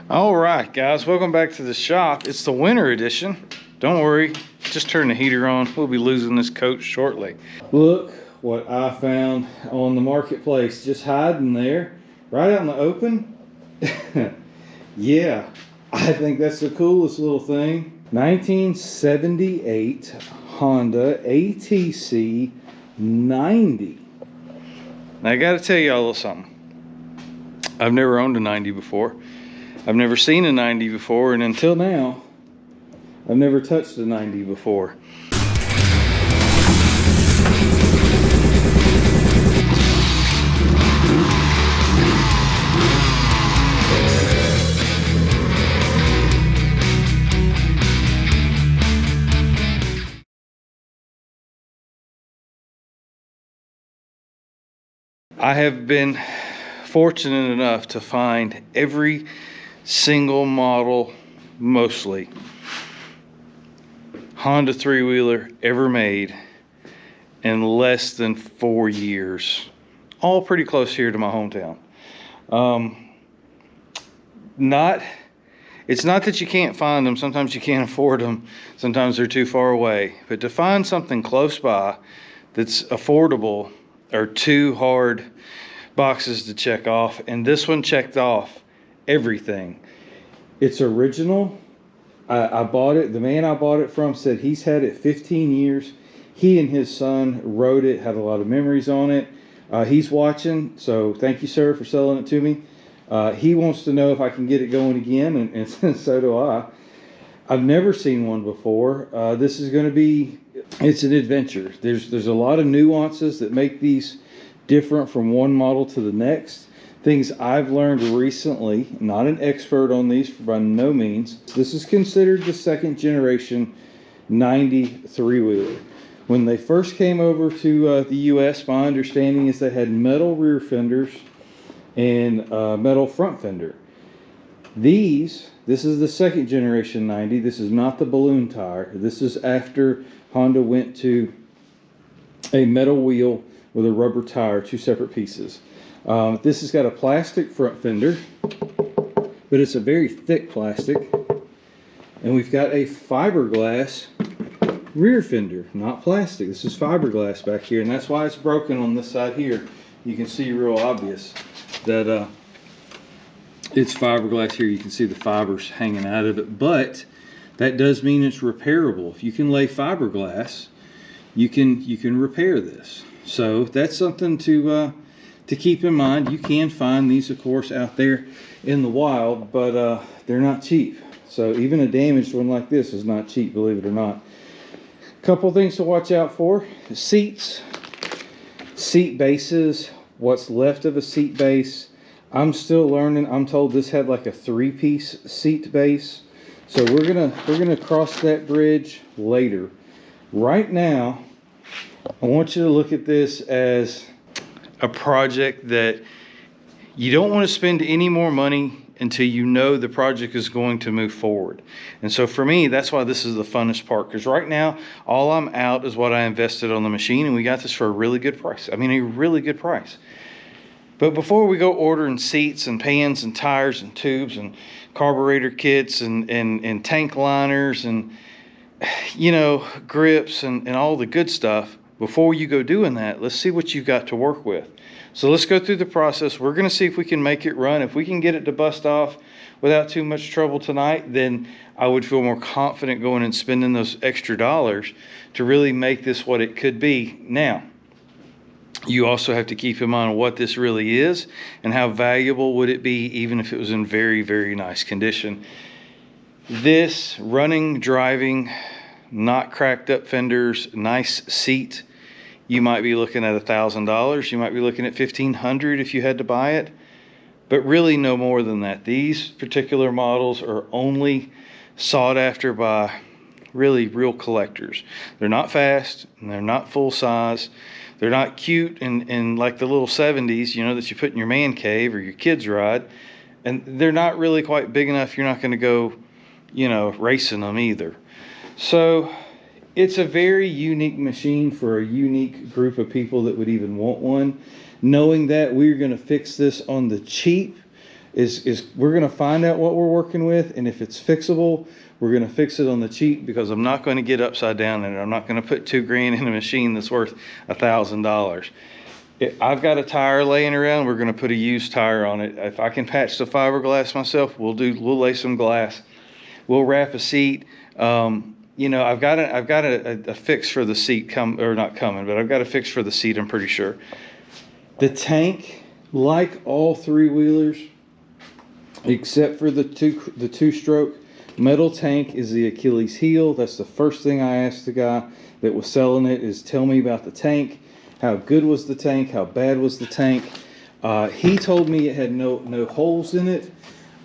All right, guys, welcome back to the shop. It's the winter edition. Don't worry, just turn the heater on. We'll be losing this coat shortly. Look what I found on the marketplace, just hiding there, right out in the open. Yeah, I think that's the coolest little thing. 1978 Honda ATC 90. Now I gotta tell y'all a little something. I've never owned a 90 before. I've never seen a 90 before, and until now, I've never touched a 90 before. I have been fortunate enough to find every single model, mostly Honda three-wheeler ever made in less than 4 years, all pretty close here to my hometown. It's not that you can't find them. Sometimes you can't afford them. Sometimes they're too far away. But to find something close by that's affordable are two hard boxes to check off, and this one checked off everything. It's original. I bought it. The man I bought it from said he's had it 15 years. He and his son rode it, had a lot of memories on it. He's watching, so thank you, sir, for selling it to me. He wants to know if I can get it going again, and so do I. I've never seen one before. This is going to be, it's an adventure. There's a lot of nuances that make these different from one model to the next. Things I've learned recently, not an expert on these by no means. This is considered the second generation 90 three-wheeler. When they first came over to the US, my understanding is they had metal rear fenders and metal front fender. This is the second generation 90. This is not the balloon tire. This is after Honda went to a metal wheel with a rubber tire, two separate pieces. This has got a plastic front fender, but it's a very thick plastic. And we've got a fiberglass rear fender, not plastic. This is fiberglass back here, and that's why it's broken on this side here. You can see real obvious that it's fiberglass here. You can see the fibers hanging out of it, but that does mean it's repairable. If you can lay fiberglass, you can repair this. So that's something to keep in mind. You can find these, of course, out there in the wild, but they're not cheap. So even a damaged one like this is not cheap, believe it or not. A couple things to watch out for: seats, seat bases, what's left of a seat base. I'm still learning. I'm told this had like a 3-piece seat base. So we're gonna cross that bridge later. Right now, I want you to look at this as a project that you don't want to spend any more money until you know the project is going to move forward. And so for me, that's why this is the funnest part, because right now all I'm out is what I invested on the machine, and we got this for a really good price. I mean, a really good price. But before we go ordering seats and pans and tires and tubes and carburetor kits and tank liners and, you know, grips and all the good stuff, before you go doing that, let's see what you've got to work with. So let's go through the process. We're going to see if we can make it run. If we can get it to bust off without too much trouble tonight, then I would feel more confident going and spending those extra dollars to really make this what it could be. Now, you also have to keep in mind what this really is and how valuable would it be even if it was in very, very nice condition. This running, driving, not cracked up fenders, nice seat, you might be looking at $1,000. You might be looking at $1,500 if you had to buy it, but really no more than that. These particular models are only sought after by really real collectors. They're not fast, and they're not full size. They're not cute and like the little 70s, you know, that you put in your man cave or your kids ride. And they're not really quite big enough. You're not going to go, you know, racing them either. So it's a very unique machine for a unique group of people that would even want one. Knowing that we're going to fix this on the cheap is we're going to find out what we're working with, and if it's fixable, we're going to fix it on the cheap, because I'm not going to get upside down in it. I'm not going to put $2,000 in a machine that's worth $1,000. I've got a tire laying around. We're going to put a used tire on it. If I can patch the fiberglass myself, we'll lay some glass. We'll wrap a seat. You know, I've got a fix for the seat not coming, but I've got a fix for the seat, I'm pretty sure. The tank, like all three-wheelers, except for the two-stroke, metal tank is the Achilles heel. That's the first thing I asked the guy that was selling it, is tell me about the tank. How good was the tank? How bad was the tank? He told me it had no holes in it.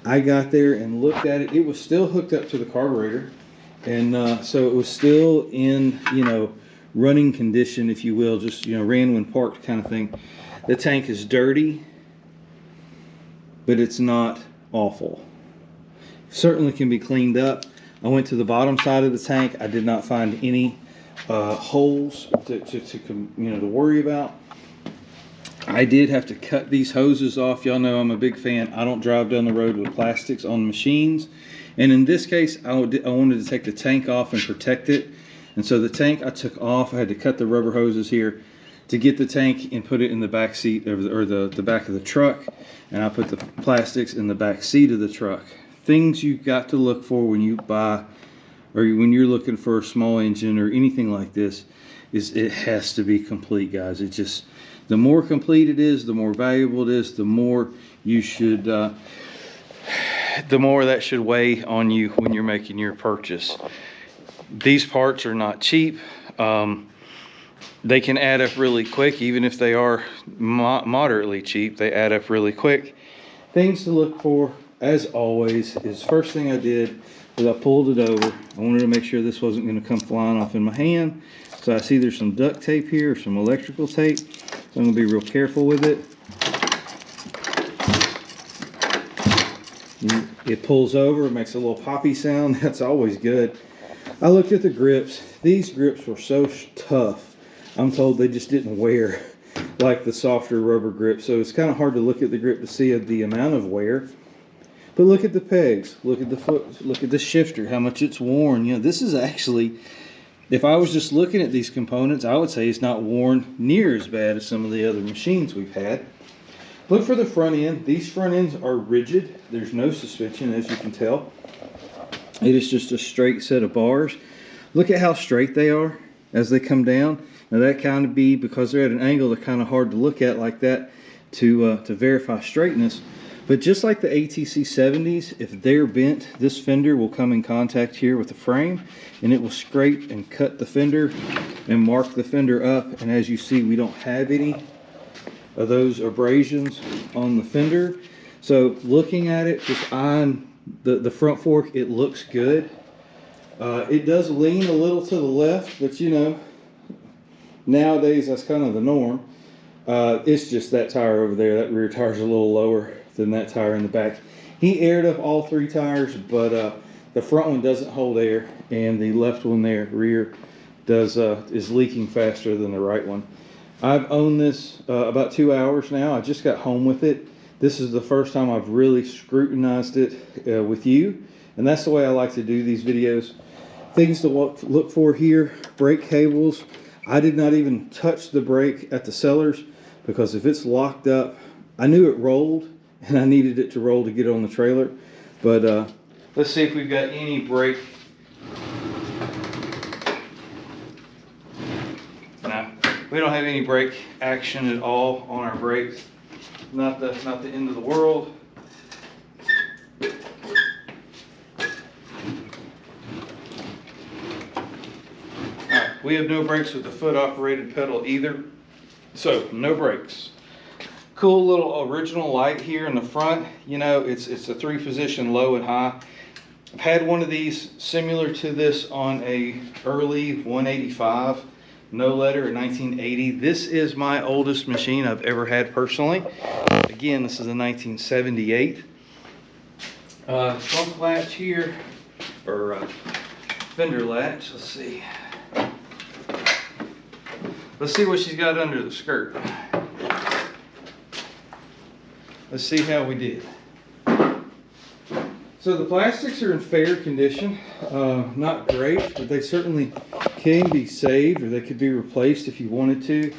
I got there and looked at it. It was still hooked up to the carburetor. And so it was still in, you know, running condition, if you will, just, you know, ran when parked kind of thing. The tank is dirty, but it's not awful. Certainly can be cleaned up. I went to the bottom side of the tank. I did not find any holes to worry about. I did have to cut these hoses off. Y'all know I'm a big fan. I don't drive down the road with plastics on machines. And in this case, I wanted to take the tank off and protect it. And so the tank I took off. I had to cut the rubber hoses here to get the tank and put it in the back seat, or the back of the truck. And I put the plastics in the back seat of the truck. Things you got to look for when you buy, or when you're looking for a small engine or anything like this, is it has to be complete, guys. It just, the more complete it is, the more valuable it is, the more you should, the more that should weigh on you when you're making your purchase. These parts are not cheap. They can add up really quick, even if they are moderately cheap. They add up really quick. Things to look for, as always, is first thing I did is I pulled it over. I wanted to make sure this wasn't going to come flying off in my hand. So I see there's some duct tape here, some electrical tape. So I'm going to be real careful with it. It pulls over, it makes a little poppy sound. That's always good. I looked at the grips. These grips were so tough. I'm told they just didn't wear like the softer rubber grips. So it's kind of hard to look at the grip to see the amount of wear. But look at the pegs, look at the foot, look at the shifter, how much it's worn. You know, this is actually, if I was just looking at these components, I would say it's not worn near as bad as some of the other machines we've had. Look for the front end. These front ends are rigid. There's no suspension, as you can tell. It is just a straight set of bars. Look at how straight they are as they come down. Now that kind of be, because they're at an angle, they're kind of hard to look at like that to verify straightness. But just like the ATC 70s, if they're bent, this fender will come in contact here with the frame, and it will scrape and cut the fender and mark the fender up. And as you see, we don't have any of those abrasions on the fender. So looking at it, just on the front fork, it looks good. It does lean a little to the left, but you know, nowadays that's kind of the norm. It's just that tire over there. That rear tire's a little lower than that tire in the back. He aired up all three tires, but the front one doesn't hold air, and the left one there, rear, is leaking faster than the right one. I've owned this about 2 hours now. I just got home with it. This is the first time I've really scrutinized it with you, and that's the way I like to do these videos. Things to look for here: brake cables. I did not even touch the brake at the sellers, because if it's locked up, I knew it rolled and I needed it to roll to get it on the trailer. But let's see if we've got any brake. No, we don't have any brake action at all on our brakes. Not the end of the world. Alright, we have no brakes with the foot operated pedal either. So no brakes. Cool little original light here in the front. You know, it's a 3-position low and high. I've had one of these similar to this on a early 185 no letter in 1980. This is my oldest machine I've ever had personally. Again, this is a 1978. Trunk latch here, or fender latch. Let's see. Let's see what she's got under the skirt. Let's see how we did. So the plastics are in fair condition, not great, but they certainly can be saved, or they could be replaced if you wanted to.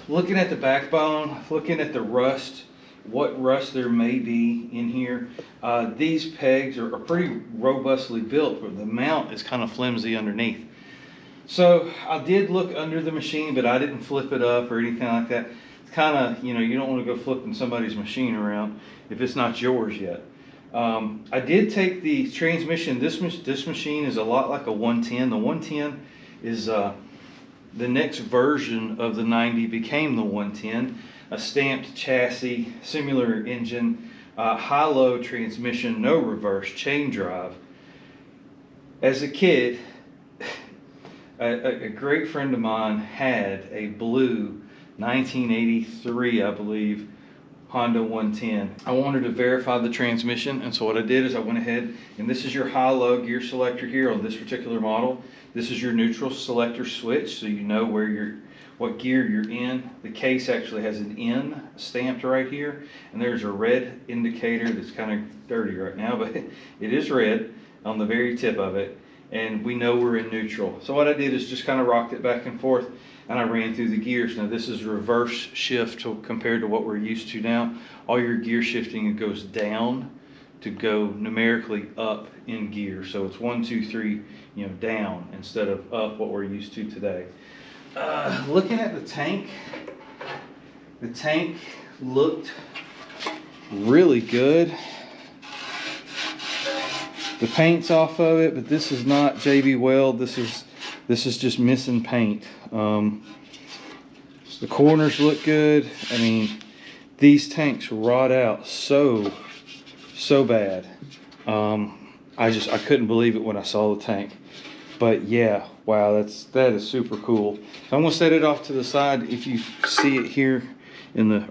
Looking at the backbone, looking at the rust, what rust there may be in here, these pegs are pretty robustly built, but the mount is kind of flimsy underneath. So I did look under the machine, but I didn't flip it up or anything like that. It's kind of, you don't want to go flipping somebody's machine around if it's not yours yet. I did take the transmission. This machine is a lot like a 110. The 110 is the next version of the 90 became the 110. A stamped chassis, similar engine, high-low transmission, no reverse, chain drive. As a kid, a great friend of mine had a blue 1983, I believe, Honda 110. I wanted to verify the transmission, and so what I did is I went ahead, and this is your high-low gear selector here on this particular model. This is your neutral selector switch, so you know what gear you're in. The case actually has an N stamped right here, and there's a red indicator that's kind of dirty right now, but it is red on the very tip of it, and we know we're in neutral. So what I did is just kind of rocked it back and forth, and I ran through the gears. Now this is reverse shift compared to what we're used to now. All your gear shifting, it goes down to go numerically up in gear. So it's 1, 2, 3, down instead of up, what we're used to today. Looking at the tank looked really good. The paint's off of it, but this is not JB Weld. This is just missing paint. The corners look good. I mean, these tanks rot out so bad. I couldn't believe it when I saw the tank. But yeah, wow, that is super cool. So I'm gonna set it off to the side. If you see it here in the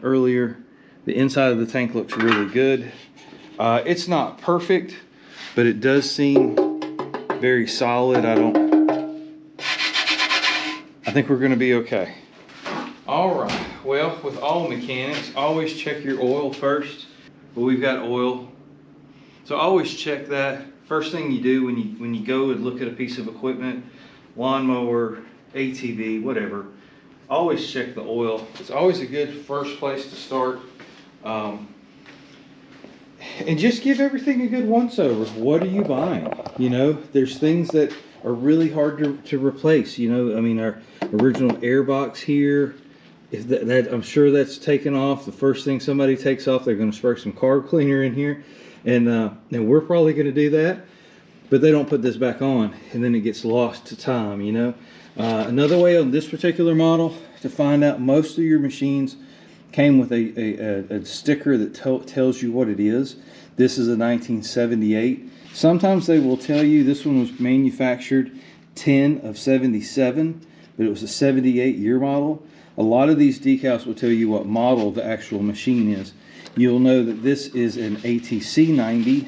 inside of the tank looks really good. It's not perfect, but it does seem very solid. I think we're gonna be okay. All right, well, with all mechanics, always check your oil first. But we've got oil, so always check that. First thing you do when you go and look at a piece of equipment, lawnmower, ATV, whatever, always check the oil. It's always a good first place to start. And just give everything a good once over. What are you buying? There's things that are really hard to replace. I mean, our original airbox here, if that I'm sure that's taken off. The first thing somebody takes off, they're going to spray some carb cleaner in here. And we're probably going to do that, but they don't put this back on, and then it gets lost to time, Another way on this particular model to find out, most of your machines came with a sticker that tells you what it is. This is a 1978. Sometimes they will tell you this one was manufactured 10 of 77, but it was a 78 year model. A lot of these decals will tell you what model the actual machine is. You'll know that this is an ATC 90,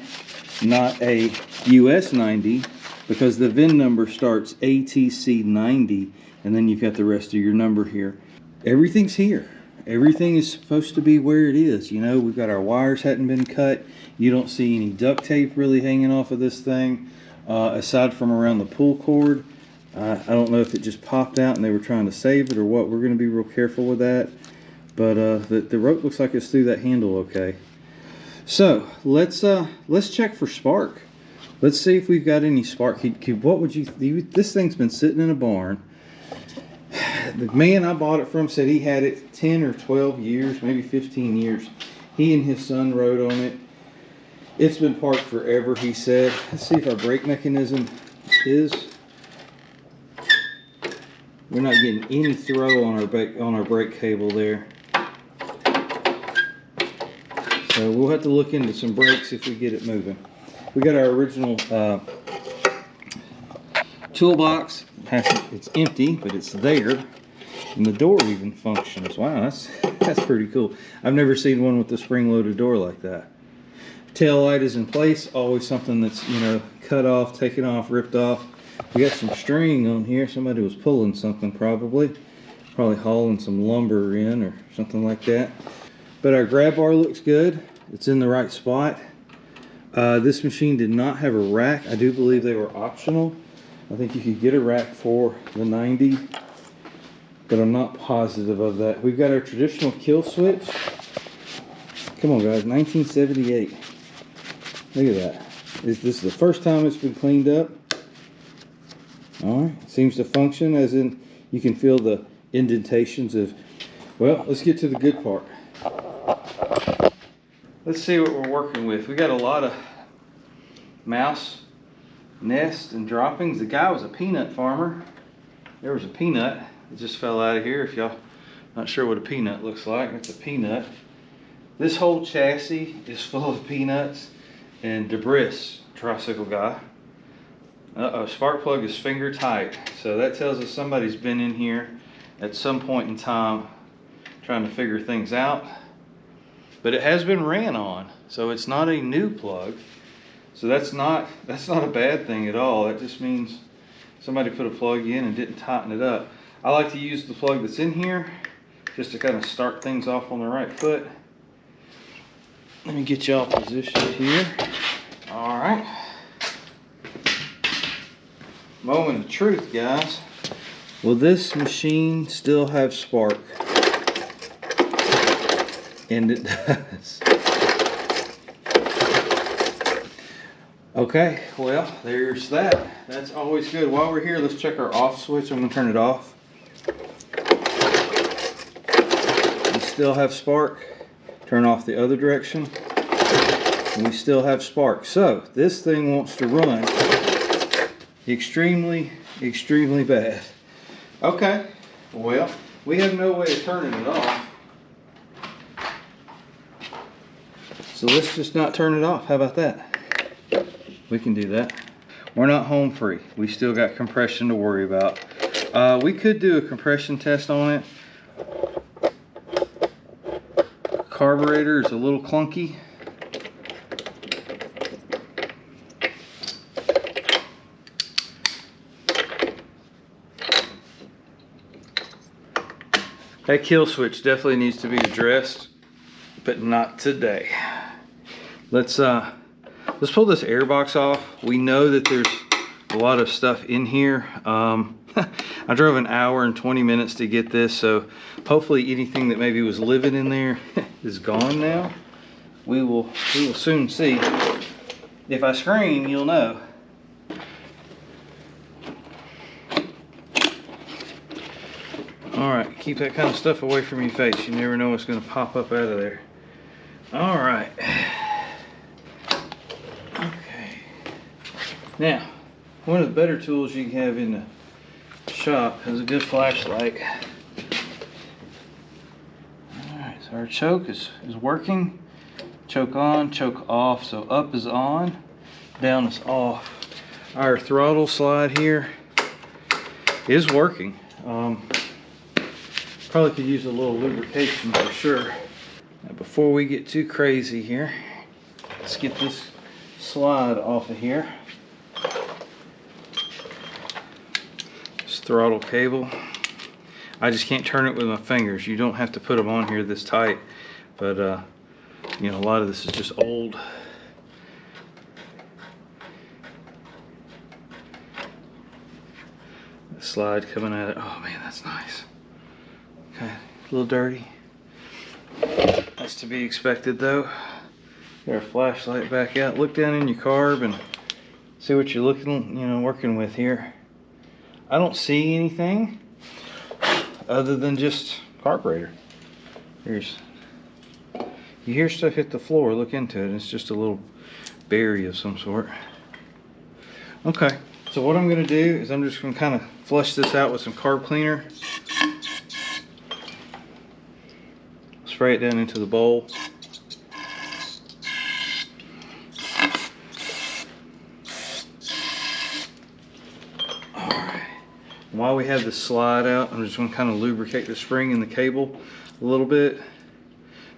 not a US 90, because the VIN number starts ATC 90, and then you've got the rest of your number here. Everything's here. Everything is supposed to be where it is. We've got our wires hadn't been cut. You don't see any duct tape really hanging off of this thing, aside from around the pull cord. I don't know if it just popped out and they were trying to save it or what. We're going to be real careful with that. But the rope looks like it's through that handle okay. So let's check for spark. Let's see if we've got any spark. What would you? This thing's been sitting in a barn. The man I bought it from said he had it 10 or 12 years, maybe 15 years. He and his son rode on it. It's been parked forever, he said. Let's see if our brake mechanism is. We're not getting any throw on our brake cable there. So we'll have to look into some brakes if we get it moving. We got our original toolbox. It's empty, but it's there. And the door even functions. Wow, that's pretty cool. I've never seen one with a spring-loaded door like that. Tail light is in place. Always something that's, cut off, taken off, ripped off. We got some string on here. Somebody was pulling something probably hauling some lumber in or something like that. But our grab bar looks good. It's in the right spot. This machine did not have a rack. I do believe they were optional. I think you could get a rack for the 90, but I'm not positive of that. We've got our traditional kill switch. Come on guys, 1978. Look at that. This is the first time it's been cleaned up. Alright, seems to function, as in you can feel the indentations of, well, let's get to the good part. Let's see what we're working with. We got a lot of mouse nests and droppings. The guy was a peanut farmer. There was a peanut that just fell out of here. If y'all not sure what a peanut looks like, it's a peanut. This whole chassis is full of peanuts and debris. Tricycle guy. Uh-oh, spark plug is finger tight. So that tells us somebody's been in here at some point in time trying to figure things out. But it has been ran on, so it's not a new plug. So that's not a bad thing at all. That just means somebody put a plug in and didn't tighten it up. I like to use the plug that's in here just to kind of start things off on the right foot. Let me get y'all positioned here. All right. Moment of truth, guys. Will this machine still have spark? And it does. Okay, well, there's that. That's always good. While we're here, let's check our off switch. I'm gonna turn it off. We still have spark. Turn off the other direction. And we still have spark. So this thing wants to run extremely, extremely bad. Okay, well, we have no way of turning it off. So let's just not turn it off. How about that? We can do that. We're not home free. We still got compression to worry about. We could do a compression test on it. Carburetor is a little clunky. That kill switch definitely needs to be addressed, but not today. Let's pull this air box off. We know that there's a lot of stuff in here. I drove an hour and 20 minutes to get this, so hopefully anything that maybe was living in there is gone now. We will soon see. If I scream, you'll know. All right, keep that kind of stuff away from your face. You never know what's going to pop up out of there. All right. Okay. Now, one of the better tools you can have in the shop is a good flashlight. All right, so our choke is working. Choke on, choke off. So up is on, down is off. Our throttle slide here is working. Probably could use a little lubrication for sure. Now, before we get too crazy here, let's get this slide off of here. This throttle cable. I just can't turn it with my fingers. You don't have to put them on here this tight, but you know, a lot of this is just old. The slide coming at it. Oh man, that's nice. Okay, a little dirty. That's to be expected though. Get our flashlight back out. Look down in your carb and see what you're working with here. I don't see anything other than just carburetor. You hear stuff hit the floor, look into it. It's just a little berry of some sort. Okay, so what I'm gonna do is I'm just gonna kind of flush this out with some carb cleaner. Spray it down into the bowl. Alright. While we have the slide out, I'm just going to kind of lubricate the spring and the cable a little bit.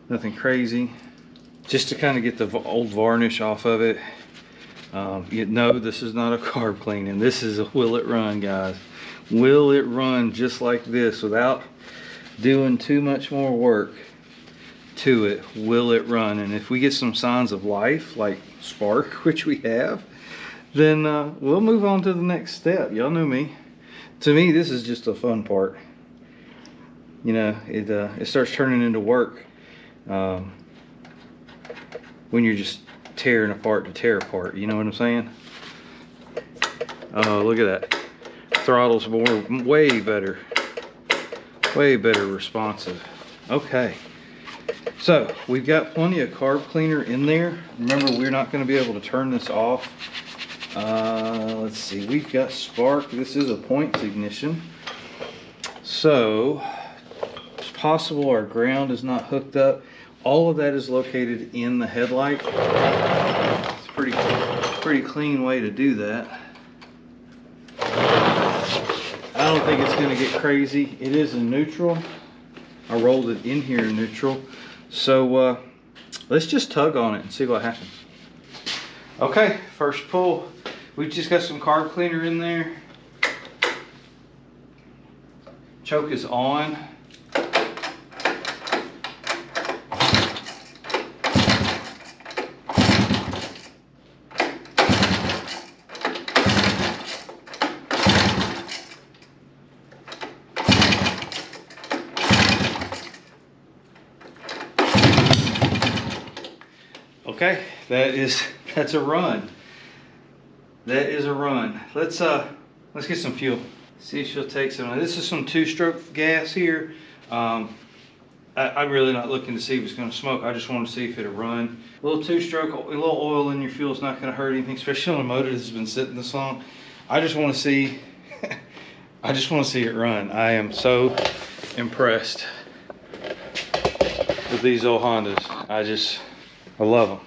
Nothing crazy. Just to kind of get the old varnish off of it. You know, this is not a carb cleaning. This is a will it run, guys. Will it run just like this without doing too much more work to it. Will it run? And if we get some signs of life, like spark, which we have, then we'll move on to the next step. Y'all know me. To me, this is just a fun part. You know, it starts turning into work when you're just tearing apart to tear apart. You know what I'm saying? Oh, look at that. Throttle's way better responsive. Okay, so we've got plenty of carb cleaner in there. Remember, we're not going to be able to turn this off. Let's see, we've got spark. This is a points ignition, so it's possible our ground is not hooked up. All of that is located in the headlight. It's a pretty clean way to do that. I don't think it's going to get crazy. It is in neutral. I rolled it in here in neutral. So let's just tug on it and see what happens. Okay, first pull. We've just got some carb cleaner in there. Choke is on. Okay, that's a run. That is a run. Let's get some fuel. See if she'll take some. This is some 2-stroke gas here. I'm really not looking to see if it's going to smoke. I just want to see if it'll run. A little 2-stroke, a little oil in your fuel is not going to hurt anything, especially on a motor that's been sitting this long. I just want to see. I just want to see it run. I am so impressed with these old Hondas. I love them.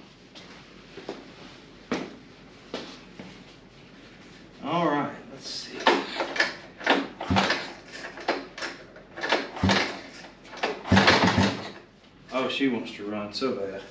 All right, let's see. Oh, she wants to run so bad.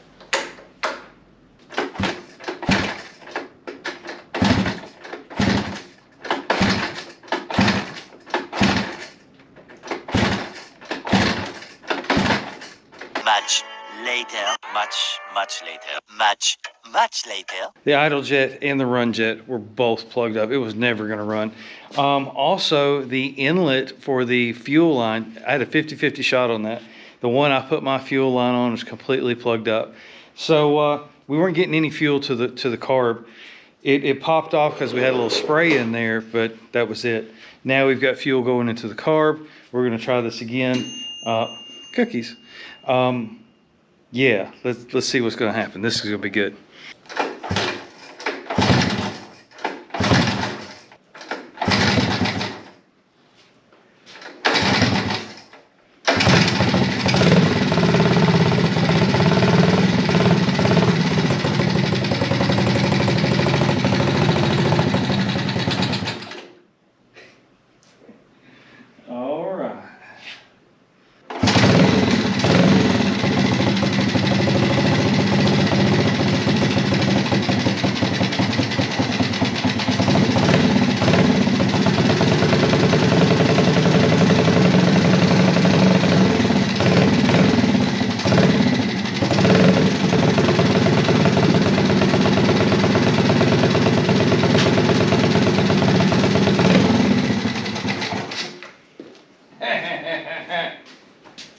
Much later. The idle jet and the run jet were both plugged up. It was never going to run. Also, the inlet for the fuel line, I had a 50-50 shot on that. The one I put my fuel line on was completely plugged up. So we weren't getting any fuel to the carb. It popped off because we had a little spray in there, but that was it. Now we've got fuel going into the carb. We're going to try this again. Cookies. Yeah, let's see what's going to happen. This is going to be good. All right.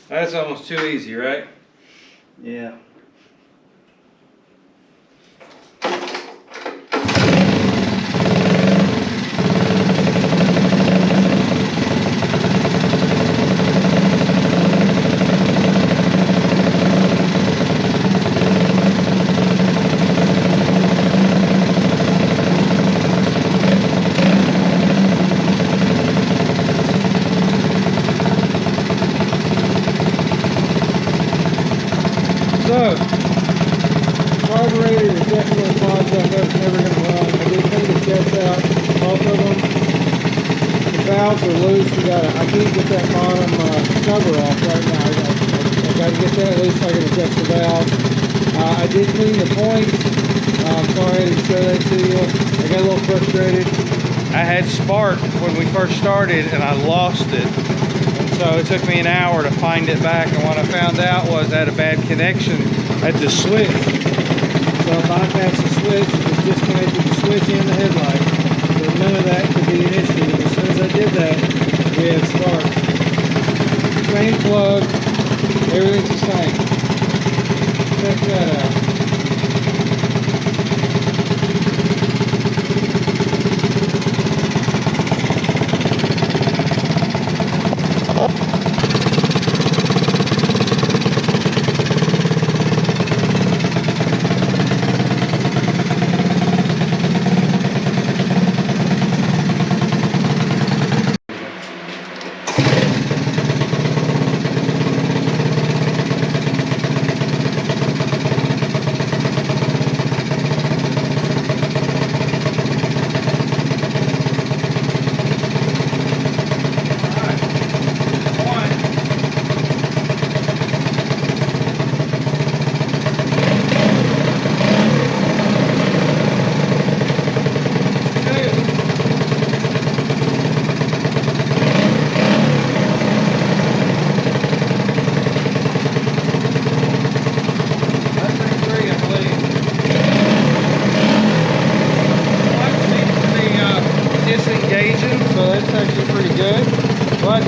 That's almost too easy, right? Yeah. So, carburetor is definitely clogged up. That's never going to run. I did clean the jets out, both of them. The valves are loose. I can't get that bottom cover off right now. I got to get that loose so I can adjust the valve. I did clean the points. I'm sorry I didn't show that to you. I got a little frustrated. I had spark when we first started and I lost it. And So it took me an hour to find it back, and what I found out was I had a bad connection at the switch. So I bypassed the switch, it disconnected the switch and the headlight. But none of that could be an issue. As soon as I did that, we had spark. Same plug, everything's the same. Check that out.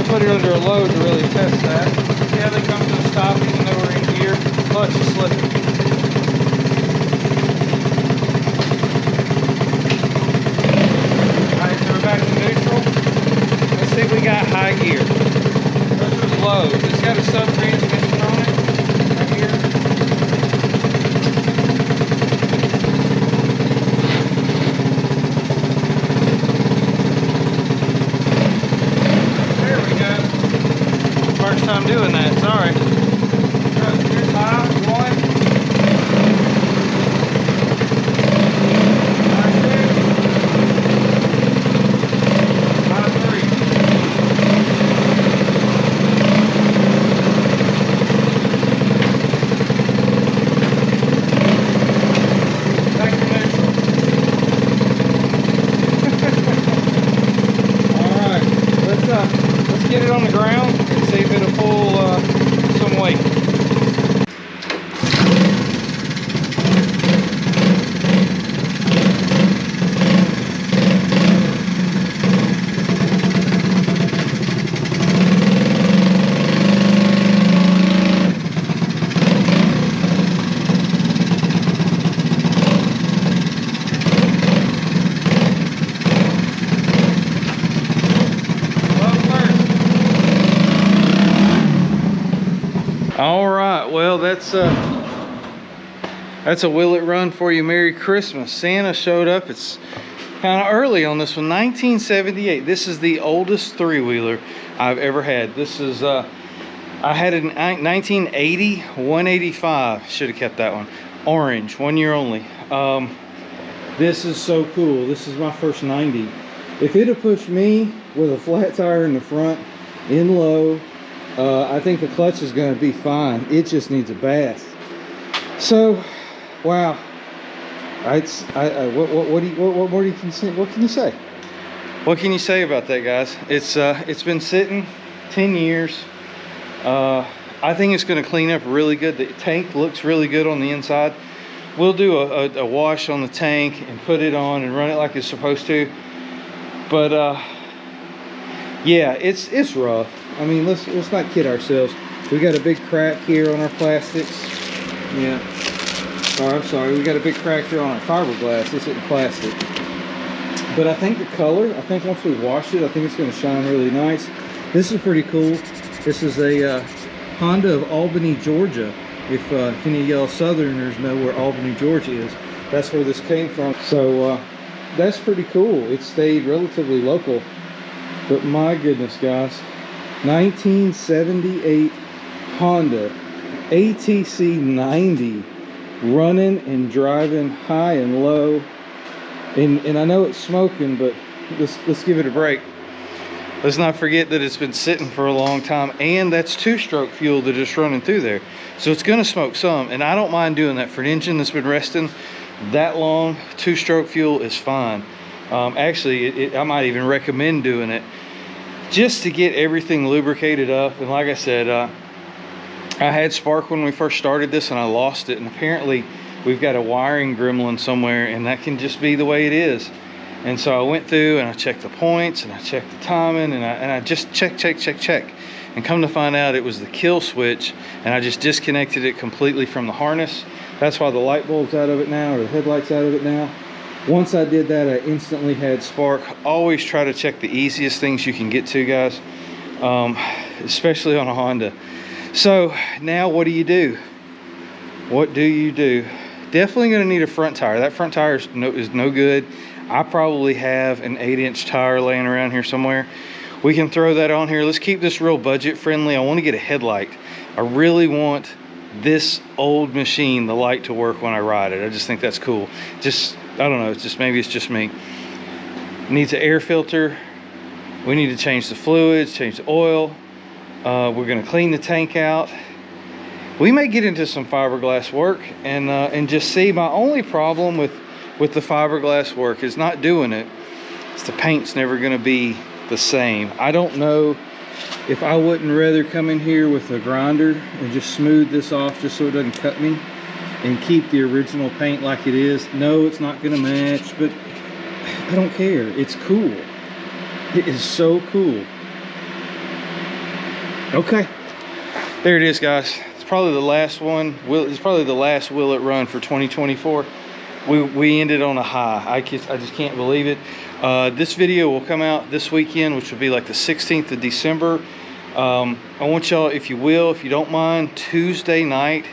Put it under a load to really test that. See how they come to a stop even though we're in gear? Clutch is slipping. Alright, so we're back to neutral. Let's see if we got high gear. This is low. It's got a sub transmission on it. Right here. First time doing that, sorry. Here's high, 1. High 2. High 3. Back to neutral. Alright, let's get it on the ground. See if it'll pull some weight. All right, well, that's a will it run for you. Merry Christmas. Santa showed up. It's kind of early on this one. 1978. This is the oldest three-wheeler I've ever had. This is I had it in 1980, 185. Should have kept that one. Orange, 1 year only. This is so cool. This is my first 90. If it had pushed me with a flat tire in the front, in low, I think the clutch is going to be fine. It just needs a bath. So, wow. What can you say? What can you say about that, guys? It's been sitting 10 years. I think it's going to clean up really good. The tank looks really good on the inside. We'll do a wash on the tank and put it on and run it like it's supposed to. But yeah, it's rough. I mean, let's not kid ourselves. We got a big crack here on our plastics. Yeah. Oh, I'm sorry. We got a big crack here on our fiberglass. This isn't plastic. But I think the color, I think once we wash it, I think it's going to shine really nice. This is pretty cool. This is a Honda of Albany, Georgia. If any of y'all Southerners know where Albany, Georgia is, that's where this came from. So that's pretty cool. It stayed relatively local. But my goodness, guys. 1978 Honda ATC 90 running and driving high and low, and I know it's smoking, but let's give it a break. Let's not forget that it's been sitting for a long time, and that's two-stroke fuel that is running through there, so it's going to smoke some, and I don't mind doing that for an engine that's been resting that long. Two-stroke fuel is fine. Actually, I might even recommend doing it just to get everything lubricated up. And like I said, I had spark when we first started this and I lost it, and apparently we've got a wiring gremlin somewhere, and that can just be the way it is. And so I went through and I checked the points and I checked the timing, and I just check. And come to find out it was the kill switch, and I just disconnected it completely from the harness. That's why the light bulb's out of it now, or the headlight's out of it now. Once I did that, I instantly had spark. Always try to check the easiest things you can get to, guys, especially on a Honda. So now what do you do? What do you do? Definitely going to need a front tire. That front tire is no good. I probably have an 8-inch tire laying around here somewhere. We can throw that on here. Let's keep this real budget friendly. I want to get a headlight. I really want this old machine, the light, to work when I ride it. I just think that's cool. Just, I don't know, it's just, maybe it's just me. Needs an air filter. We need to change the fluids, change the oil. We're going to clean the tank out. We may get into some fiberglass work and just see. My only problem with the fiberglass work is not doing it. It's the paint's never going to be the same. I don't know if I wouldn't rather come in here with a grinder and just smooth this off just so it doesn't cut me, and keep the original paint like it is. No, it's not going to match, but I don't care. It's cool. It is so cool. Okay, there it is, guys. It's probably the last one. It's probably the last Will It Run for 2024. We ended on a high. I just can't believe it. This video will come out this weekend, which will be like the 16th of December. I want y'all, if you don't mind, Tuesday night,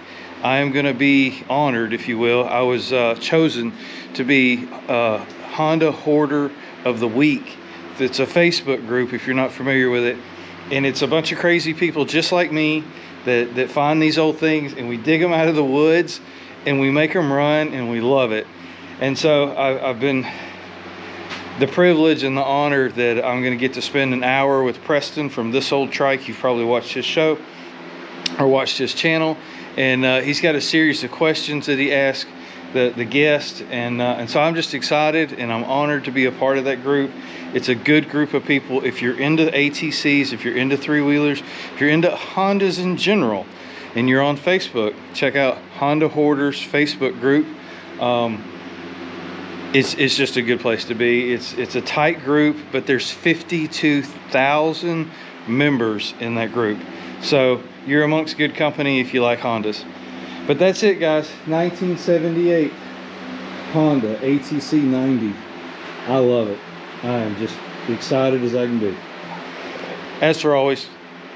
I am going to be honored, if you will. I was chosen to be Honda Hoarder of the Week. It's a Facebook group, if you're not familiar with it. And it's a bunch of crazy people just like me that find these old things, and we dig them out of the woods and we make them run, and we love it. And so I've been the privilege and the honor that I'm going to get to spend an hour with Preston from This Old Trike. You've probably watched his show or watched his channel, and he's got a series of questions that he asks the guest, and so I'm just excited and I'm honored to be a part of that group. It's a good group of people. If you're into ATCs, if you're into three-wheelers, if you're into Hondas in general, and you're on Facebook, check out Honda Hoarders Facebook group. It's just a good place to be. It's a tight group, but there's 52,000 members in that group. So you're amongst good company if you like Hondas. But that's it, guys. 1978 Honda ATC 90. I love it. I am just excited as I can be. As for always,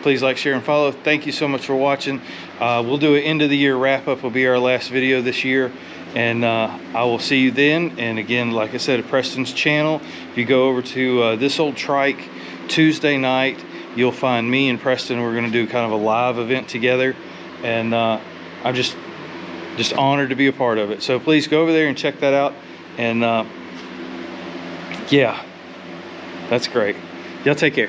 please like, share, and follow. Thank you so much for watching. We'll do an end of the year wrap up. Will be our last video this year, and I will see you then. And again, like I said, at Preston's channel, if you go over to This Old Trike Tuesday night, you'll find me and Preston. We're going to do kind of a live event together, and I'm just honored to be a part of it. So please go over there and check that out. And yeah, that's great. Y'all take care.